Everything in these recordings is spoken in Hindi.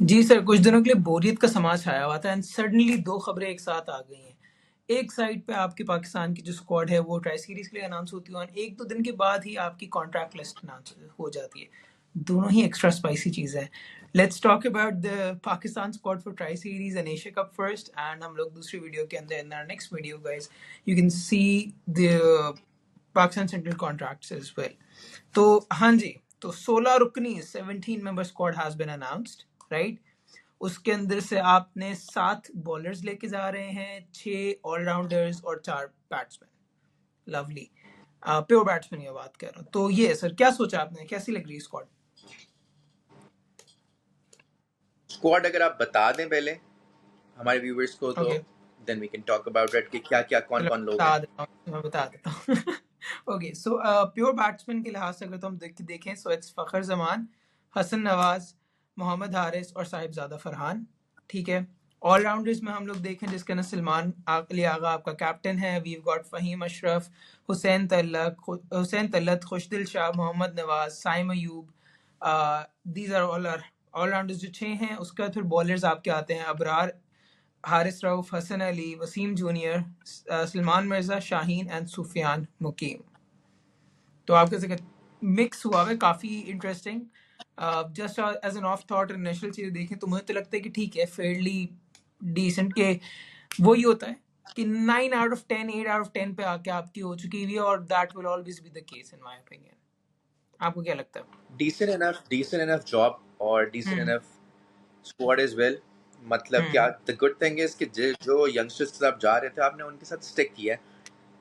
जी सर, कुछ दिनों के लिए बोरियत का समाज छाया हुआ था एंड सडनली दो खबरें एक साथ आ गई हैं। एक साइड पे आपकी पाकिस्तान की जो स्क्वाड है वो ट्राई सीरीज के लिए अनाउंस होती है और एक दो दिन के बाद ही आपकी कॉन्ट्रैक्ट लिस्ट अनाउंस हो जाती है। दोनों ही एक्स्ट्रा स्पाइसी चीज़ें हैं। Let's talk about the Pakistan squad for tri series and Asia cup first, and हम लोग दूसरी वीडियो के अंदर in our next video guys you can see the Pakistan central contracts as well. तो हाँ जी, तो 16 रुकनी 17 member squad has been announced, right. उसके अंदर से आपने 7 बॉलर्स लेके जा रहे हैं, 6 ऑलराउंडर्स और 4 बैट्समैन। लवली, प्योर बैट्समैन की बात कर रहा हूँ। तो ये सर, क्या सोचा आपने, कैसी लग रही है स्क्वाड? स्क्वाड अगर आप बता दें पहले हमारे व्यूअर्स को, तो okay, then we can talk about it कि क्या क्या कौन कौन लोग हैं। मैं बता देता हूँ। ओके, सो प्योर बैट्समैन के लिहाज से अगर तो हम देखें, सो इट्स फखर जमान, हसन नवाज, मोहम्मद हारिस और साहिबजादा फरहान। ठीक है। ऑलराउंडर्स में हम लोग देखें जिसके अंदर सलमान अली आगा आपका कैप्टन है, we've got Faheem Ashraf, Hussain Talat, Khushdil Shah, Mohammad Nawaz, Saim Ayub. These are all rounders जो 6 हैं। उसके बाद फिर बॉलर्स आपके आते हैं अबरार, हारिस रऊफ, हसन अली, वसीम जूनियर, सलमान मिर्जा, शाहीन एंड सुफियान मुकीम। तो आपके से मिक्स हुआ है, काफ़ी interesting. Just as an off thought initial चीज़ देखें तो मुझे तो लगता है कि ठीक है, फेयरली डिसेंट के वही होता है कि 9 आउट ऑफ 10, 8 आउट ऑफ 10 पे आके आपकी हो चुकी हुई है, और that will always be the case in my opinion. आपको क्या लगता है? डिसेंट इनफ जॉब और decent hmm. Enough squad is well. मतलब क्या, hmm. The good thing is कि जो यंगस्टर्स के साथ जा रहे थे आपने उनके साथ स्टिक किया है।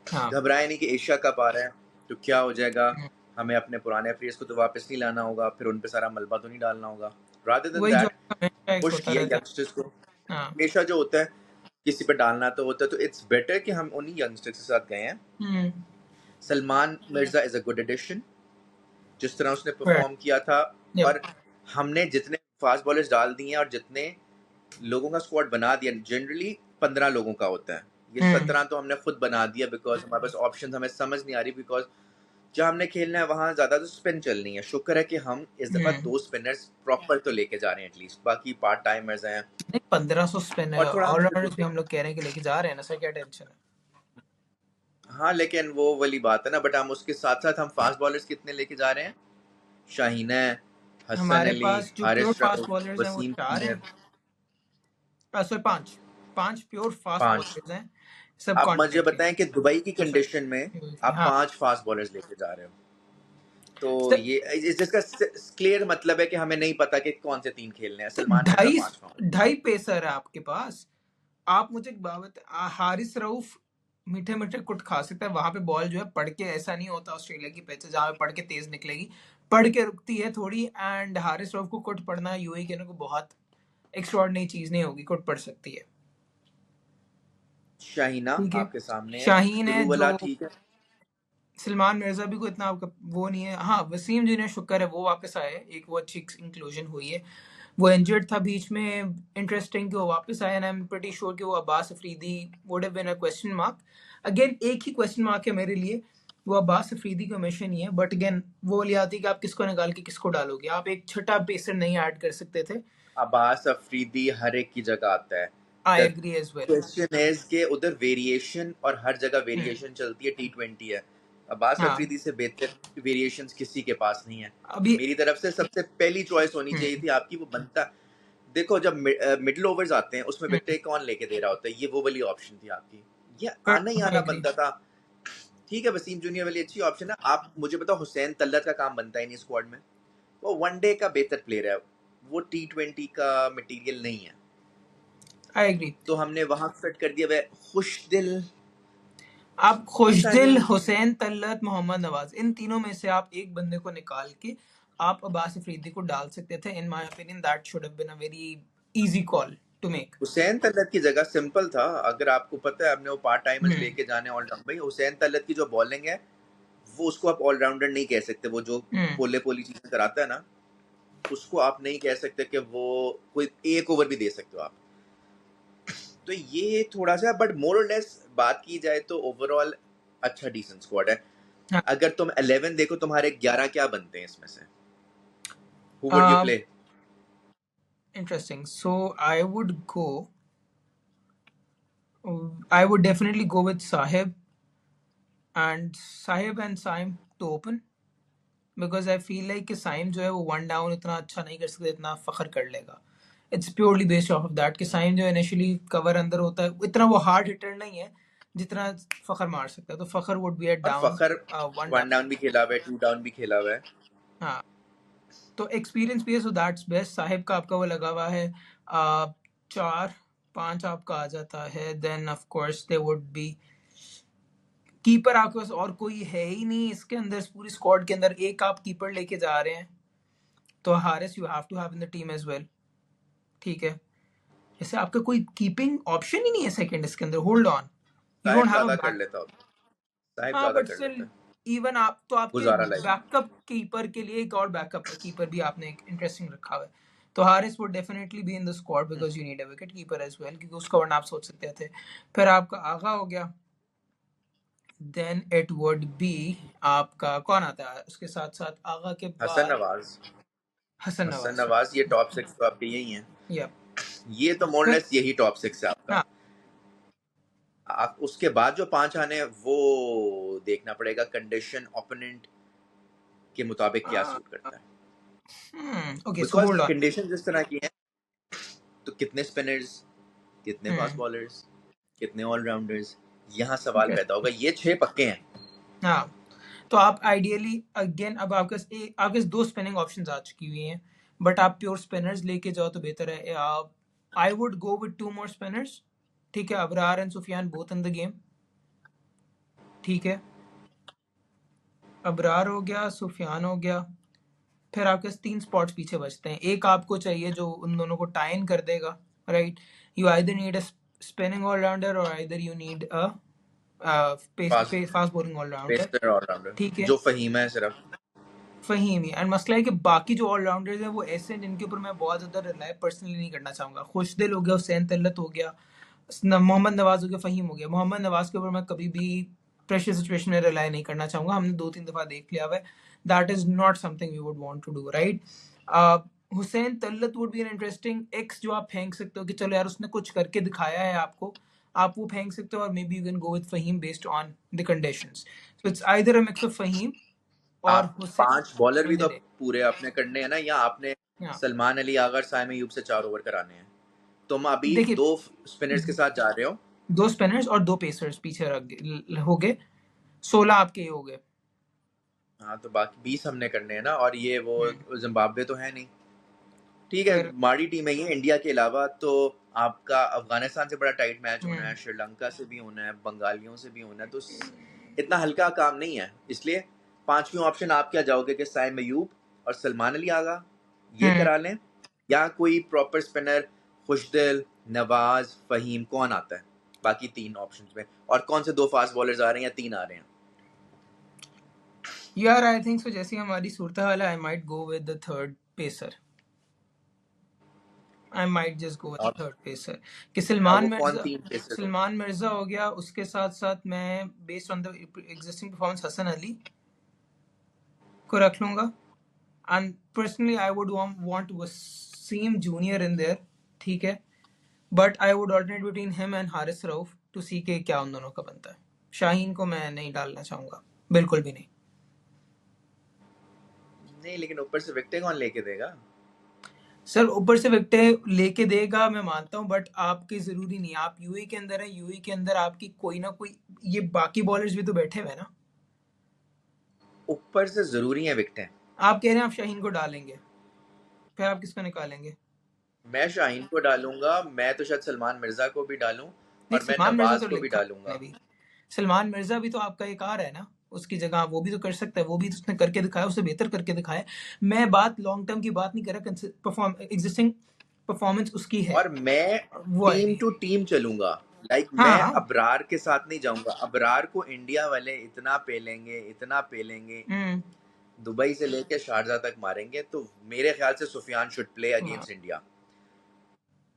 हाँ। घबराए नहीं कि एशिया कप आ रहा है तो क्या हो जाएगा, हम्म, हमें अपने पुराने प्लेयर्स को तो वापस नहीं लाना होगा, फिर उन पे सारा मलबा तो नहीं डालना होगा। रादर देन वही जो दैट हमेशा एक पुश होता किया रहता है। यंगस्टर्स को। हाँ। हमेशा जो होता है किसी पे डालना तो होता है, तो इट्स बेटर कि हम उन्हीं यंगस्टर्स के साथ गए हैं। Hmm. Salman Mirza is a good addition, जिस तरह उसने Right. परफॉर्म किया था। Yep. और हमने जितने फास्ट बॉलर्स डाल दिए हैं और जितने लोगों का स्क्वाड बना दिया, जनरली 15 लोगों का होता है, ये हम्म। 17 तो हमने खुद बना दिया बिकॉज हमारे पास ऑप्शन हमें समझ नहीं आ रही, बिकॉज जहाँ हमने खेलना है वहाँ ज्यादा तो स्पिन चलनी है। शुक्र है कि हम इस दफा 2 स्पिनर्स प्रॉपर तो लेके जा रहे हैं एटलीस्ट, बाकी पार्ट टाइमर्स हैं। नहीं, 1500 स्पिन है, और थोड़ा हम ऑलराउंडर्स भी हम लोग कह रहे हैं कि लेके जा रहे हैं ना सर, क्या टेंशन है? हाँ, लेकिन वो वाली बात है ना, बट हम उसके साथ साथ हम फास्ट बॉलर्स कितने लेके जा रहे हैं? शाहीन है, हसन हमारे अली, पास जो pure Haris fast Rauf, bowlers हैं वो वसीम 4 जूनियर, हैं, सॉरी 5। 5 pure fast 5। बॉलर्स हैं सब आप मुझे कॉन्टिनेंट के। बताएं कि दुबई की तो सर, कंडीशन में आप हाँ 5 फास्ट बॉलर्स लेके जा रहे हो, तो सर, ये जिसका क्लियर मतलब है कि हमें नहीं पता कि कौन से 3 खेलने हैं। सलमान मिर्जा ढाई 5 फास्ट। ढाई पेसर है आपके पास। आप मुझे एक बात हारिस रऊफ मीठे मीठे कुट खा सकता है, वहां पे बॉल जो है पढ़ के, ऐसा नहीं होता ऑस्ट्रेलिया की पिच जहाँ पे पढ़ के तेज निकलेगी, पढ़ के रुकती है थोड़ी। एंड हारिस रऊफ को कुट पढ़ना यूएई के को बहुत एक्स्ट्राऑर्डिनरी चीज नहीं होगी, कुट पढ़ सकती है। शाहीना ठीक है। आपके सामने है, शाहीन है शुरू जो, वाला ठीक है। सलमान मिर्जा भी को इतना आपका वो नहीं है। हाँ, वसीम जी ने शुक्र है वो वापस आए, एक वो अच्छी इंक्लूजन हुई है। वो इंजर्ड था बीच में, इंटरेस्टिंग कि वो वापस आया, and I am pretty sure कि वो Abbas Afridi would have been a question mark. Again एक ही क्वेश्चन मार्क है मेरे लिए, वो अब्बास अफरीदी का मिशन ही है। बट अगेन वो वाली आती है कि आप किसको निकाल के किसको डालोगे, आप एक छठा पेसर नहीं ऐड कर सकते थे। अब्बास अफरीदी हर एक की जगह आता है। I do agree as well. Question is के उधर वेरिएशन, और हर जगह वेरिएशन चलती है, T20 है। अब्बास हाँ, अफरीदी से बेहतर वेरिएशंस किसी के पास नहीं है। अभी। मेरी तरफ से सबसे पहली चॉइस होनी चाहिए थी आपकी, वो बनता। देखो, जब मिडिल ओवर्स आते हैं उसमें विकेट कौन लेके दे रहा होता है, ये वो वाली ऑप्शन थी आपकी, ये आना ही आई आना एग्री। बनता था। ठीक है, वसीम जूनियर वाली अच्छी ऑप्शन है। आप मुझे बताओ, हुसैन तल्लत का काम बनता ही नहीं स्क्वाड में। वो वनडे का बेहतर प्लेयर है, वो T20 का मटेरियल नहीं है। I agree. तो हमने वहां फिट कर दिया वह खुशदिल। आप पता खुशदिल, नहीं, हुसैन तल्लत, मोहम्मद नवाज, इन तीनों में से आप एक बंदे को निकाल के आप अब्बास अफरीदी को डाल सकते थे। In my opinion that should have been a very easy call to make. Hussain Talat की जगह सिंपल था। अगर आपको पता है, हमने वो पार्ट टाइमर्स लेके जाने ऑलराउंडर। भाई, हुसैन तल्लत की जो बॉलिंग है, वो उसको आप ऑलराउंडर नहीं कह सकते। वो जो पोले पोली चीजें कराता है ना, उसको आप नहीं कह सकते कि वो कोई एक ओवर भी दे सकते हो आप। तो ये थोड़ा सा, बट मोर और लेस बात की जाए तो ओवरऑल अच्छा डिसेंट स्क्वाड है। अगर तुम 11 देखो, तुम्हारे 11 क्या बनते हैं इसमें से? Who would you play? Interesting. So I would definitely go with Sahib and Saim to open because I feel like कि साइम जो है वो वन डाउन इतना अच्छा नहीं कर सकते इतना फखर कर लेगा. It's purely based of that कि साइम जो इनिशियली कवर अंदर होता है इतना वो हार्ड हिटर नहीं है जितना फखर मार सकता है. तो फखर वुड बी एट और डाउन फखर वन वन डाउन. डाउन भी खेला हुआ है, टू डाउन भी खेला हुआ है. हाँ, तो एक्सपीरियंस भी है सो दैट्स बेस्ट. साहिब का आपका वो लगा हुआ है 4-5 आपका आ जाता है. Then of course they would be keeper. आपके पास और कोई है ही नहीं इसके अंदर पूरी स्क्वाड के अंदर. एक आप कीपर लेके जा रहे हैं तो Haris you have to have in the team as well. ठीक है, जैसे आपका कोई कीपिंग ऑप्शन ही नहीं है सेकंड इसके अंदर. Hold on, you Sahib don't have a ज्यादा कर बैक. लेता होता, साहिब हाँ ज्यादा बट कर लेता स्टिल है. इवन आप तो आपके गुजारा लाइक. बैकअप कीपर के लिए एक और बैकअप कीपर भी आपने एक इंटरेस्टिंग रखा हुआ है. तो Haris would definitely be in the squad because you need a wicket keeper as well क्योंकि उसका वरना आप सोच सकते थे. फिर आपका आगा हो गया. देन इट वुड बी आपका कौन आता है उसके साथ साथ आगा के हसन बाद. नवाज. हसन हसन नवाज. नवाज, ये टॉप 6 तो आपके यही हैं. या ये तो मोर फिर लेस यही टॉप 6 है आपका. हाँ आप उसके बाद जो 5 आने हैं वो देखना पड़ेगा कंडीशन ओपोनेंट के मुताबिक क्या सूट करता है. Okay so because hold on. Condition जिस तरह की है, तो कितने स्पिनर्स, कितने फास्ट बॉलर्स, कितने ऑलराउंडर्स, यहाँ सवाल पैदा होगा. ये 6 पक्के हैं. हाँ, तो आप आइडियली अगेन अब आपके पास 2 स्पिनिंग ऑप्शंस आ चुकी हुई हैं बट आप प्योर स्पिनर्स लेके जाओ तो बेहतर है. I would go with 2 more spinners. ठीक है, Abrar and Sufiyan both in the game. ठीक है, अबरार हो गया, सुफियान हो गया. फिर आपके 3 स्पॉट्स पीछे बचते हैं. एक आपको चाहिए जो उन दोनों को टाई इन कर देगा. Right, you either need a spinning allrounder और either you need a fast fast bowling allrounder. Pacer allrounder ठीक है, जो फहीम है सिर्फ. फहीम ही. एंड मसला है कि बाकी जो ऑलराउंडर्स हैं वो ऐसे हैं जिनके ऊपर मैं बहुत ज़्यादा रिलाई पर्सनली नहीं करना चाहूँगा. खुशदिल हो गया, हुसैन तल्लत हो गया, मोहम्मद नवाज हो गया, फहीम हो गया. मोहम्मद नवाज के ऊपर मैं कभी भी प्रेशर सिचुएशन में रिलाई नहीं करना चाहूँगा. हमने 2-3 दफ़ा देख लिया हुआ है. That is not something we would want to do. Right, Hussain Talat would be an interesting x जो आप फेंक सकते हो कि चलो यार उसने कुछ करके दिखाया है आपको. आप वो फेंक सकते हो और maybe you can go with Faheem based on the conditions. So it's either a mix of Faheem और आप हुसैन 5 बॉलर भी तो मिले. पूरे आपने करने हैं ना, या आपने हाँ, सलमान अली आगर साइम अयूब से 4 ओवर कराने हैं. तुम अभी देखिए 2 स्पिनर्स के साथ जा रहे हो. 2 स्पिनर्स और 2 पेसर्स पीछे हो गए. 16 आपके ये हो गए. हाँ, तो बाकी 20 हमने करने हैं ना. और ये वो जिम्बाब्वे तो है नहीं. ठीक है, फिर माड़ी टीम है ये. इंडिया के अलावा तो आपका अफगानिस्तान से बड़ा टाइट मैच होना है, श्रीलंका से भी होना है, बंगालियों से भी होना है. तो इतना हल्का काम नहीं है. इसलिए 5वीं ऑप्शन आप क्या जाओगे कि साइम अयूब और सलमान अली आगा ये करा लें, या कोई प्रॉपर स्पिनर खुशदिल, नवाज, फहीम, कौन आता है बाकी 3 ऑप्शंस में? और कौन से 2 फास्ट बॉलर्स आ रहे हैं या 3 आ रहे हैं? यार आई थिंक सो जैसी हमारी सूरत हाल है I might go with the third pacer. I might just go with the third pacer कि वो कौन 3 पेसर हो? सलमान मिर्जा हो गया. उसके साथ साथ मैं based on the existing performance Hasan Ali को रख लूंगा. And personally I would want Waseem junior in there. ठीक है, but I would alternate between him and Haris Rauf to see के क्या उन दोनों का बनता है. शाहीन को मैं नहीं डालना चाहूंगा, बिल्कुल भी नहीं. नहीं, लेकिन ऊपर से विकेटें कौन लेके देगा? सर ऊपर से विकेटें लेके देगा मैं मानता हूँ बट आपकी जरूरी नहीं. आप यूएई के अंदर है, यूएई के अंदर आपकी कोई ना कोई ये बाकी बॉलर्स भी तो बैठे हुए हैं ना. ऊपर से जरूरी है विकेटें. आप कह रहे हैं आप शाहीन को डालेंगे, फिर आप किसको निकालेंगे? मैं शाहीन को डालूंगा. मैं तो शायद सलमान मिर्जा को भी डालूं, नहीं, और मैं सलमान मिर्जा नवाज तो को भी लिखा डालूंगा. है भी. सलमान मिर्जा भी तो आपका एक आ रहा है ना उसकी जगह. वो भी तो कर सकता है, वो भी तो उसने करके दिखाया, उससे बेहतर करके दिखाया. मैं बात लॉन्ग टर्म की बात नहीं कर रहा. एग्जिस्टिंग परफॉर्मेंस उसकी है और मैं वो है टीम भी. टू टीम चलूंगा. मैं हाँ. अबरार के साथ नहीं जाऊंगा. अबरार को इंडिया वाले इतना पेलेंगे, इतना पेलेंगे, दुबई से लेके शारजा तक मारेंगे. तो मेरे ख्याल से Sufiyan should play against India.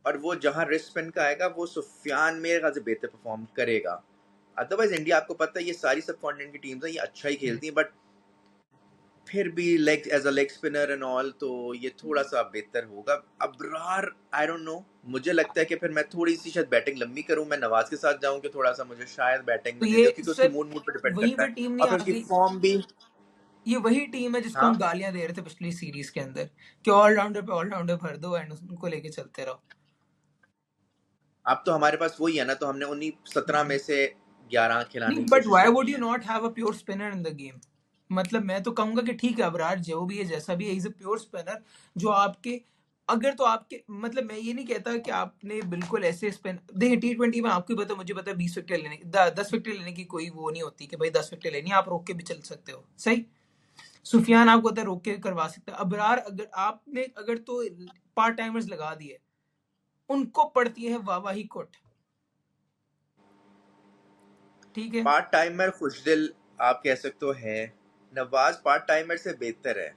और वो जहां रिस्ट स्पिन का आएगा वो सुफियान मेरे ख्याल से बेहतर परफॉर्म करेगा. अदरवाइज इंडिया, आपको पता है ये सारी सब कॉन्टिनेंट की टीम्स हैं, ये अच्छा ही खेलती हैं, बट फिर भी leg as a leg spinner and all, तो ये थोड़ा सा बेहतर होगा। अबरार आई डोंट नो, मुझे लगता है कि फिर मैं थोड़ी सी शायद बैटिंग लंबी करूं, मैं नवाज के साथ जाऊं कि थोड़ा सा मुझे शायद बैटिंग तो में दे ये दो, क्योंकि उसकी सर मूड पे डिपेंड वहीं करता पे है टीम नहीं और फिर आ उसकी गई, फॉर्म भी। ये वही टीम है जिसको हम हाँ, गालियां दे रहे थे पिछली सीरीज के अंदर कि ऑलराउंडर पे ऑलराउंडर भर दो एंड उनको लेके चलते रहो। अब तो हमारे पास वही है ना, तो हमने उन्हीं 17 में से 11 खिलाने नहीं, की बट कोशिश व्हाई वुड करनी यू है। Not have a pure spinner in the game? मतलब मैं तो कहूंगा कि ठीक है अबरार जो भी है जैसा भी है, इज अ प्योर स्पिनर जो आपके, अगर तो आपके, मतलब मैं ये नहीं कहता कि आपने बिल्कुल ऐसे स्पिन देखिए, T20 में आपको पता, मुझे पता है 20 विकेट लेने 10 विकेट लेने की कोई वो नहीं होती कि भाई 10 विकेट लेनी है, आप रोक के भी चल सकते हो, सही। सुफियान आपको पता है रोक के करवा सकता है, अबरार अगर आपने अगर तो पार्ट टाइमर्स लगा दिए, उनको पड़ती है वाहवाही कुट, ठीक है। पार्ट टाइमर खुशदिल आप कह सकते हो है, नवाज पार्ट टाइमर से बेहतर है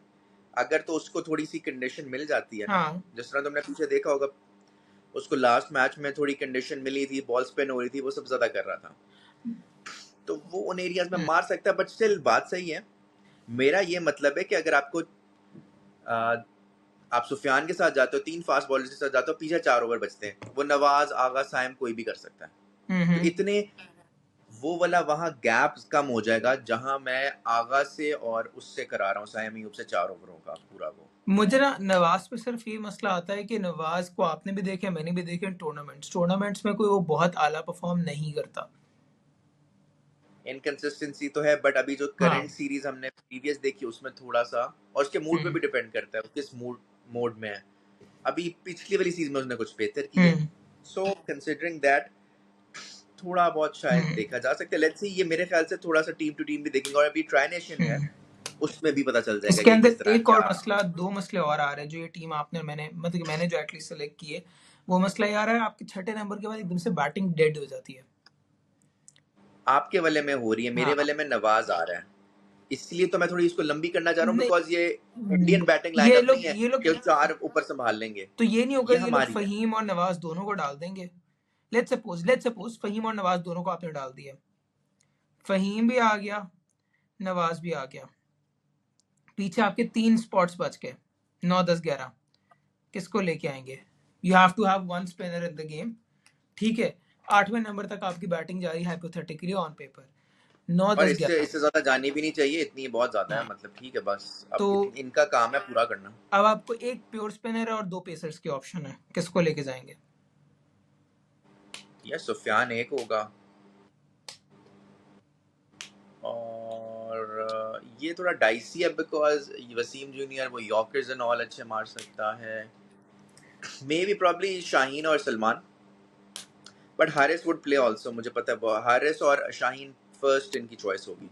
अगर तो उसको थोड़ी सी कंडीशन मिल जाती है ना। हाँ। जिस तरह तुमने पीछे देखा होगा, उसको लास्ट मैच में थोड़ी कंडीशन मिली थी, बॉल स्पिन हो रही थी, वो सब ज्यादा कर रहा था, तो वो उन एरियाज में मार सकता है। बट स्टिल बात सही है। मेरा ये मतलब है कि अगर आपको आप सुफियान के साथ जाते हो, 3 फास्ट बॉलर्स के साथ जाते हो, पीछे 4 ओवर बचते हैं, वो नवाज, आगा, साइम कोई भी कर सकता है, तो इतने वो वाला वहां गैप कम हो जाएगा जहां मैं आगा से और उससे करा रहा हूँ, साइम अयूब से 4 ओवरों का पूरा। वो मुझे ना नवाज पे सिर्फ ये मसला आता है कि नवाज को आपने भी देखे, मैंने भी देखे, टूर्नामेंट्स में कोई वो बहुत आला परफॉर्म नहीं करता। इनकंसिस्टेंसी तो है, बट अभी जो हाँ। करंट सीरीज हमने प्रीवियस देखी उसमें थोड़ा सा, और उसके मूड पे भी डिपेंड करता है वो किस मोड में है। अभी पिछली वाली सीरीज में उसने कुछ बेहतर की है, सो कंसिडरिंग दैट थोड़ा बहुत शायद देखा जा सकता है। लेट्स सी, ये मेरे ख्याल से थोड़ा सा टीम टू टीम भी देखेंगे, और अभी ट्राई नेशन है, उसमें भी पता चल जाएगा इसके कि किस अंदर तरह एक क्या। और मसला, दो मसले और आ रहे हैं जो ये टीम आपने, मैंने जो एटलीस्ट सेलेक्ट की है, वो मसला ये आ रहा है आपके छठे नंबर के बाद एकदम से बैटिंग डेड हो जाती है। आपके वाले में हो रही है, मेरे हाँ। वाले में नवाज आ रहा है, इसलिए तो मैं थोड़ी इसको लंबी करना चाह रहा हूँ, नहीं, बिकॉज ये इंडियन बैटिंग ये लाइनअप नहीं लोग है ये लोग कि 4 ऊपर संभाल लेंगे, तो ये नहीं होगा ये ये लोग हमारी है। फहीम और नवाज दोनों को डाल देंगे। लेट्स सपोज फहीम और नवाज दोनों को आपने डाल दिया, फहीम भी आ गया, नवाज भी आ गया, पीछे आपके 3 स्पॉट्स बच गए, 9 10 11, किसको लेके आएंगे? You have to have one spinner in the game, ठीक है। 8वें नंबर तक आपकी बैटिंग जारी हाइपोथेटिकली ऑन पेपर, 9 और 10 इससे 11। इससे ज्यादा जानी भी नहीं चाहिए, इतनी बहुत ज्यादा है, हाँ। मतलब ठीक है बस, तो अब इनका काम है पूरा करना। अब आपको एक प्योर स्पिनर और 2 पेसर्स की ऑप्शन है, किसको लेके जाएंगे? ये सुफियान एक होगा, और ये थोड़ा डाइसी है बिकॉज वसीम जूनियर वो यॉर्कर्स एंड ऑल अच्छे मार सकता है, मे बी प्रॉब्ली शाहीन और Salman, but Haris would play also, मुझे पता है हारिस और शाहीन फर्स्ट इनकी चॉइस होगी।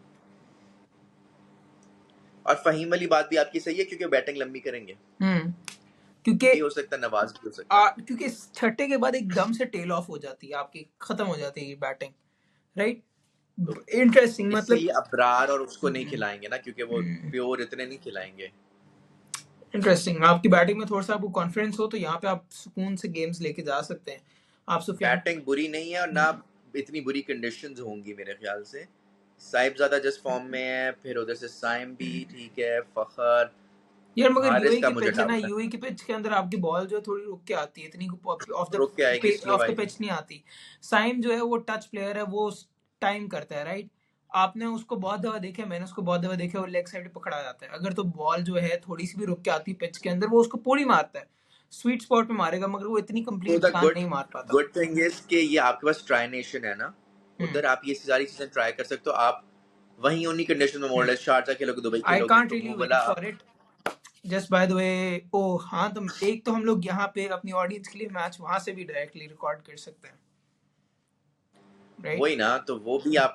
और फहीम वाली बात भी आपकी सही है, क्योंकि बैटिंग लंबी करेंगे, क्योंकि ये हो सकता है, नवाज भी हो सकता है। क्योंकि छठे के बाद एकदम से टेल ऑफ हो जाती है आपकी, खत्म हो जाती है बैटिंग, राइट। तो इंटरेस्टिंग, मतलब इसलिए अबरार और उसको नहीं खिलाएंगे ना, क्योंकि वो प्योर इतने नहीं खिलाएंगे। इंटरेस्टिंग, आपकी बैटिंग में थोड़ा सा आपको कॉन्फिडेंस हो तो यहाँ पे आप सुकून से गेम्स लेके जा सकते हैं। आप सुफियान, बैटिंग बुरी नहीं है और ना इतनी बुरी कंडीशंस होंगी मेरे ख्याल से। साहिब ज्यादा जिस फॉर्म में है, फिर उधर से साइम भी ठीक है, फखर, यार मगर हारिस यूएई का की मुझे पिच है ना, डाउट है, यूएई की पिच के अंदर आपकी बॉल जो है थोड़ी रुक के आती है, इतनी रुक के आएगी, स्लो ऑफ द आएगी। पिच नहीं आती। साइम जो है वो टच प्लेयर है, वो टाइम करता है, राइट। आपने उसको बहुत दफा देखा है, मैंने उसको बहुत दफा देखा है, वो लेग साइड पे पकड़ा जाता है, अगर तो बॉल जो है थोड़ी सी भी रुक के आती है पिच के अंदर, वो उसको पूरी मारता है, स्वीट स्पॉट पे मारेगा, मगर वो इतनी तो कंप्लीट द छलांग नहीं मार पाता। गुड थिंग इज कि ये आपके पास ट्राई नेशन है ना, उधर आप ये सारी चीजें ट्राई कर सकते हो, आप वहीं उन्हीं कंडीशन में मोड़ ले, शारजा खेलोगे, दुबई आई खेलोगे, कांट तो रियली वो वेट वाला for it. Just by the way, ओ हाँ, तो एक तो हम लोग यहाँ पे अपनी ऑडियंस के लिए मैच वहां से भी डायरेक्टली रिकॉर्ड कर सकते हैं, राइट। वही ना, तो वो भी आप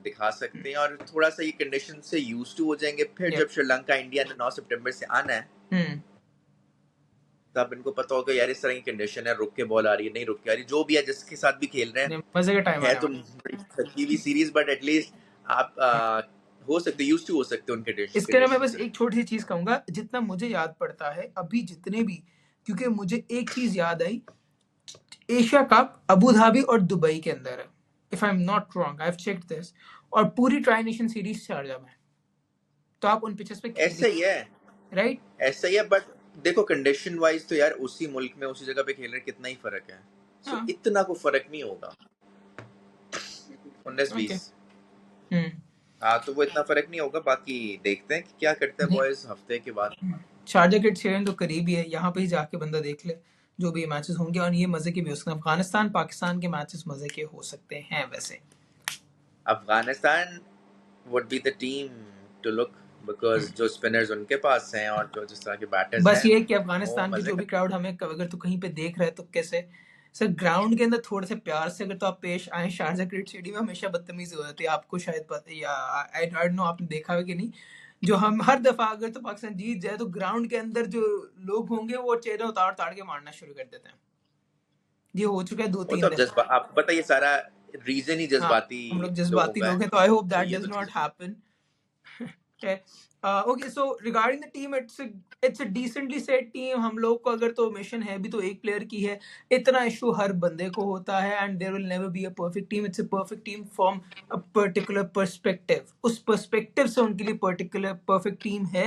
दिखा सकते हैं, और थोड़ा सा ये कंडीशन से यूज टू हो जाएंगे। फिर जब श्रीलंका इंडिया ने 9 सितंबर से आना है, तब इनको पता होगा यार इस तरह की कंडीशन है, रुक के बॉल आ रही है, नहीं रुक के आ रही, जो भी है जिसके साथ भी खेल रहे हैं, मजे का टाइम है आने तो वाला बड़ी थकी हुई सीरीज, बट एटलीस्ट आप है। हो सकते, यूज टू हो सकते हैं उन इसके लिए मैं कंडीशन बस से। एक छोटी सी चीज कहूंगा, जितना मुझे याद पड़ता है अभी जितने भी, क्योंकि मुझे एक चीज याद आई, एशिया कप अबू धाबी और दुबई के अंदर है, if I am not wrong, I have checked this, और पूरी ट्राई नेशन सीरीज शारजा में, तो आप उन पिचेस पे खेल ऐसा ही है, राइट? ऐसा ही है, बट देखो कंडीशन वाइज तो यार उसी मुल्क में उसी जगह पे खेल रहे कितना ही फर्क है। सो हाँ, इतना को फर्क नहीं होगा 19-20। हाँ तो वो इतना फर्क नहीं होगा, बाकी देखते हैं कि क्या करते हैं नहीं, बॉयज हफ्ते के बाद। शारजा किड्स स्टेडियम तो करीब ही है, यहाँ पे ही जाके बंदा देख ले जो भी मैचेस होंगे, और ये मजे के भी हो सकते हैं। अफगानिस्तान पाकिस्तान के मैचेस मजे के हो सकते हैं वैसे। Afghanistan would be the team to look, because जो स्पिनर्स उनके पास हैं और जो जिस तरह के बैटर्स बस हैं ये कि वो अफगानिस्तान की मजे जो भी कर। क्राउड हमें अगर तो कहीं पे देख रहा है तो कैसे सर ग्राउंड के अंदर थोड़े से प्यार से अगर तो आप पेश आए। शारजा क्रिकेट स्टेडियम में हमेशा बदतमीजी हो जाती है, आपको शायद पता या आई डोंट नो आपने देखा है कि नहीं, जो हम हर दफा अगर तो पाकिस्तान जीत जाए तो ग्राउंड के अंदर जो लोग होंगे वो चेहरे उतार उतार के मारना शुरू कर देते हैं। ये हो चुका है वो 2-3 तो अब दफा। आपको पता है ये सारा रीजन ही हाँ, जज्बाती हम लोग लोगों जज्बाती का है, लोग हैं, तो आई होप तो दैट ये डज तो नॉट चीज। Happen. Okay, so regarding the team, it's a decently set team. हम लोग को अगर तो मिशन है भी तो एक प्लेयर की है, इतना इशू हर बंदे को होता है, and there will never be a perfect team. It's a perfect team from a particular perspective, उस पर्सपेक्टिव से उनके लिए पर्टिकुलर परफेक्ट टीम है,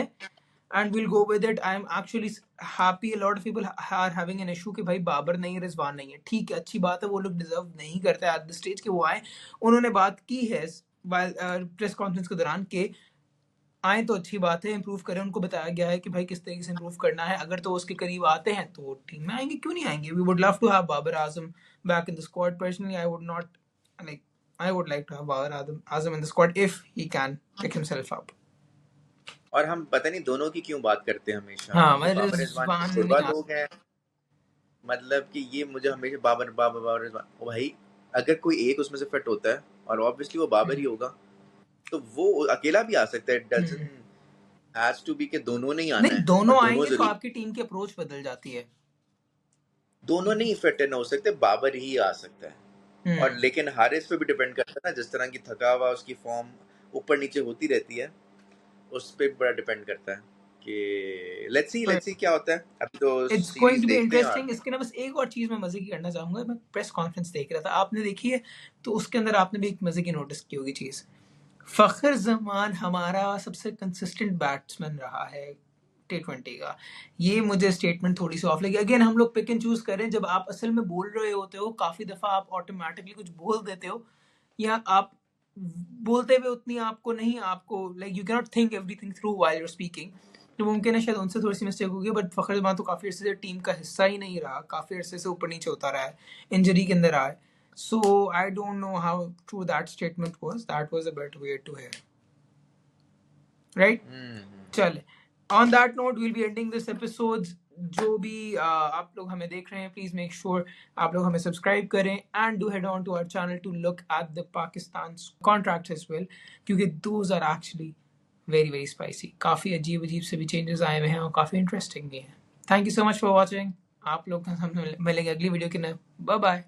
and we'll go with it. I'm actually happy a lot of people are having an issue कि भाई बाबर नहीं है, रिजवान नहीं है। ठीक है, अच्छी बात है, वो लोग डिजर्व नहीं करते एट द स्टेज के वो आए। उन्होंने बात की है प्रेस कॉन्फ्रेंस के दौरान के आए तो अच्छी बात है, इंप्रूव करें। उनको बताया गया है कि भाई किस तरीके से इंप्रूव करना है, अगर तो उसके करीब आते हैं तो टीम में आएंगे, क्यों नहीं आएंगे। We would love to have Babar Azam back in the squad. Personally I would not like, I would like to have Babar Azam in the squad if he can pick himself up. और हम पता नहीं दोनों की क्यों बात करते हैं हमेशा, हाँ, ये मैं बाबर रिजवान के रिजवान जुड़वा नहीं आ लोग हैं। मतलब कि ये मुझे हमेशा बाबर बाबर बाबर रिजवान, ओ भाई अगर कोई एक उसमें से फिट होता है और ऑब्वियसली वो बाबर ही होगा, तो वो अकेला भी आ सकता है। It doesn't has to be कि दोनों नहीं आना नहीं, है दोनों और दोनों आएंगे तो जरूरी। आपकी टीम की अप्रोच बदल जाती है। दोनों नहीं फिट इन हो सकते, बाबर ही आ सकता है। और लेकिन हारिस पे भी डिपेंड करता है ना, जिस तरह की थका हुआ उसकी फॉर्म ऊपर नीचे होती रहती है, उस पे बड़ा डिपेंड करता है कि लेट्स सी क्या होता है। अभी तो it's going series to be देखते हैं यार। इंटरेस्टिंग। इसके ना बस एक और चीज मैं मजे की करना चाहूंगा। मैं प्रेस कॉन्फ्रेंस देख रहा था, आपने देखी है तो उसके अंदर आपने भी एक मजे की नोटिस की होगी चीज। फखर जमान हमारा सबसे कंसिस्टेंट बैट्समैन रहा है T20 का। ये मुझे स्टेटमेंट थोड़ी सी ऑफ लगी। अगेन हम लोग पिक एंड चूज करें, जब आप असल में बोल रहे होते हो काफी दफा आप ऑटोमेटिकली कुछ बोल देते हो, या आप बोलते हुए उतनी आपको नहीं, आपको like you can not think everything through while you are speaking. तो मुमकिन है शायद उनसे थोड़ी सी मिस्टेक होगी, बट फखर जमान तो काफी अरसे से टीम का हिस्सा ही नहीं रहा, काफी अरसे से ऊपर नीचे होता रहा है, इंजरी के अंदर रहा है। So I don't know how true that statement was. That was a bit weird to hear. Right? चले, on that note we'll be ending this episode. जो भी आप लोग हमें देख रहे हैं, प्लीज मेक श्योर आप लोग हमें सब्सक्राइब करें, and do head on to our channel to look at the Pakistan contracts as well, क्योंकि those are actually very very spicy. काफ़ी अजीब अजीब से भी चेंजेस आए हुए हैं और काफ़ी इंटरेस्टिंग भी हैं। Thank you so much for watching. आप लोग हम मिलेंगे अगली वीडियो के लिए। Bye bye.